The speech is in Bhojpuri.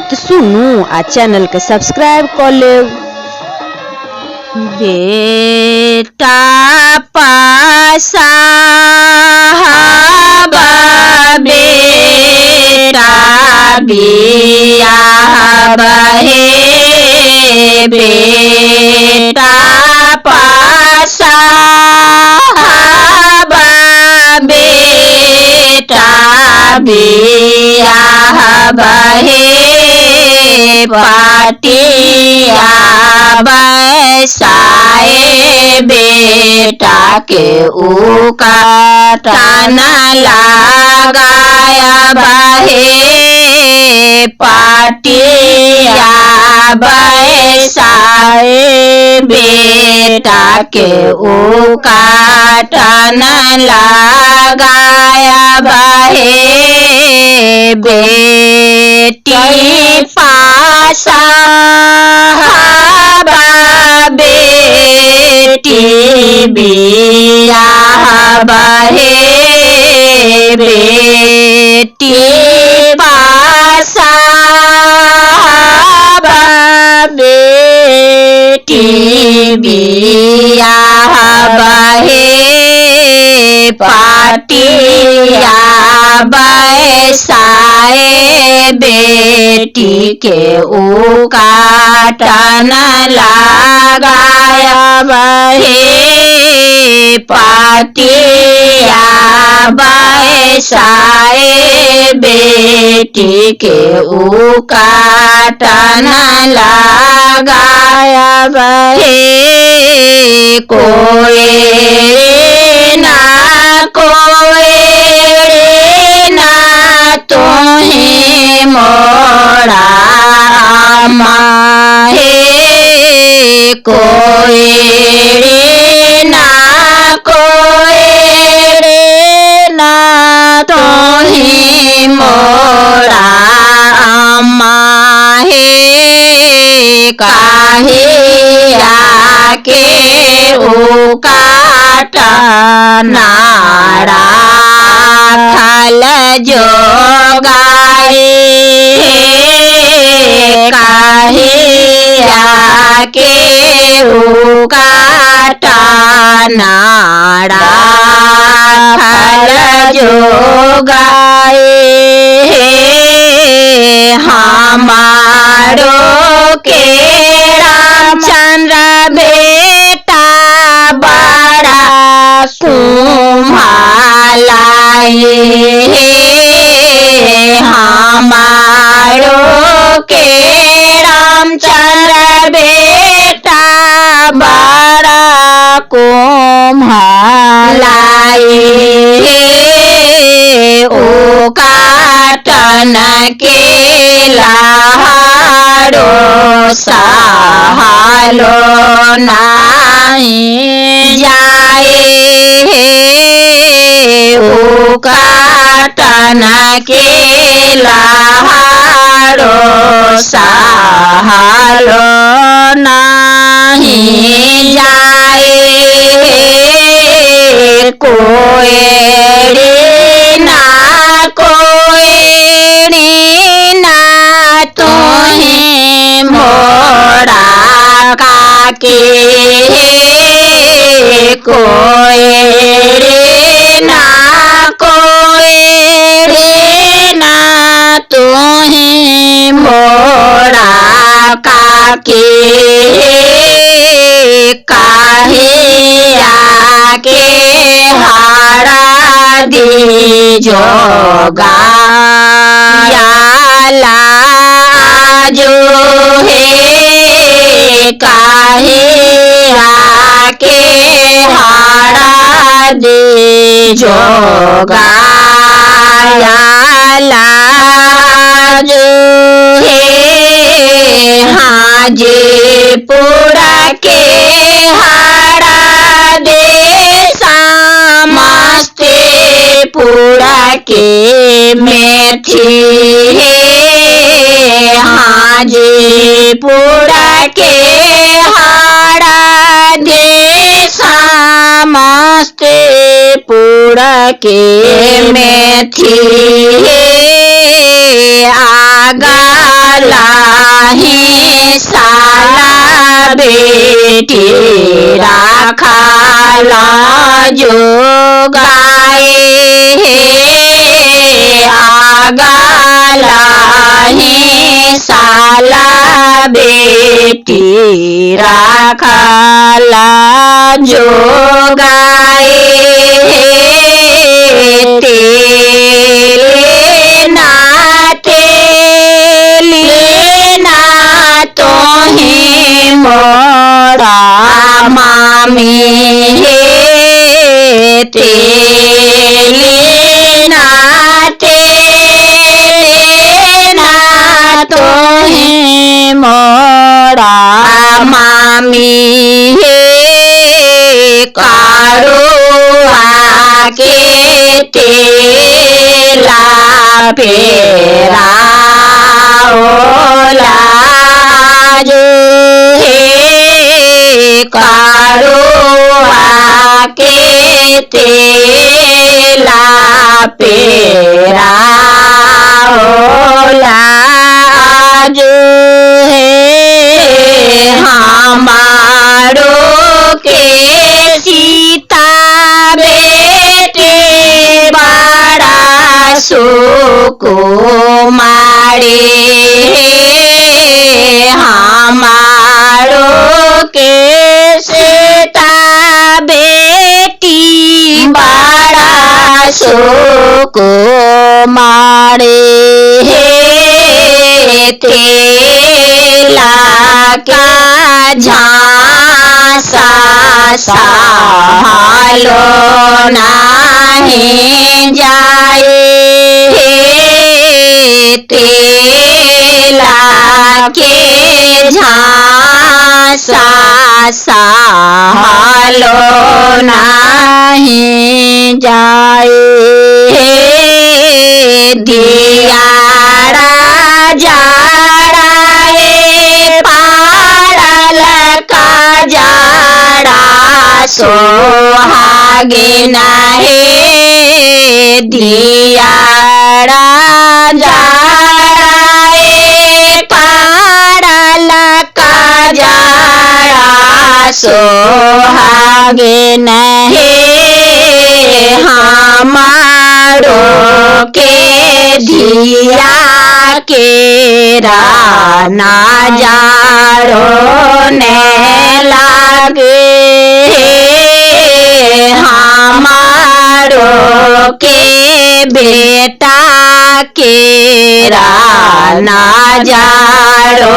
गीत सुनू आ चैनल के सब्सक्राइब कर लेब। बेटा पासाहब बेटा बियाहब हे बेटा पासाहब बेटा बियाहब हे पाटिया बसाए बेटा के उकाटन लगाया बहे पाटिया बसाए बेटा के उकाटन लगाया बहे बेटी पासाहब बेटी बियाहब हे बेटी पासाहब बेटी बियाहब हे पाटिया बसाए बेटी के उकाटन लगाया बहे पाटिया बसाए बेटी के उकाटन लगाया बहे कोई ना तुम्हें मोड़ा माहे कोई ना तुम्हें मोड़ा माहे काहे आके उकाटना खल जो गाए काहे आके उकाटना खल जो गाए हमारो के रामचंद्र बेटा बड़ा तुम्हालाए हमारो के रामचंद्र बेटा बड़ा कुम्हालाए उकाटन के लाहारो सहालो नहीं जाए उकाटन के लाहारो सहालो नहीं जाए कोई ना तुम्हें मोड़ा काके कोई ना तुम्हें मोड़ा काके काहे आके हारा दी जोगा जो है काहे आके हारा दे जोगा जो है हाजीपुरा के हारा दे समस्तीपुरा के मेथी हाजीपुरा के हारा दे समस्तीपुरा के मेथी आगा लाही साला बेटी राखाला जो गाए आगालाही साला बेटी राखाला जो गाए लेना तो ही मोरा मामी लेना तो ही मोरा मामी कारो आके तेला पेरा ओला जो कारो आके तेला पेरा ओला जो हमारो के सीता बेटे बड़ा सुको मारे हमारो के सीता बेटी बड़ा सुको मारे तेला का झांसा सालो नहीं जाए तेला के झांसा सालो नहीं जाए दियारा जाड़ाए पाड़ल का जाड़ा सोहागे नहे दियारा जाड़ाए पाड़ल का जाड़ा सोहागे नहे हमारो के धिया के राना जारो ने लागे हमारो के बेटा के राना जारो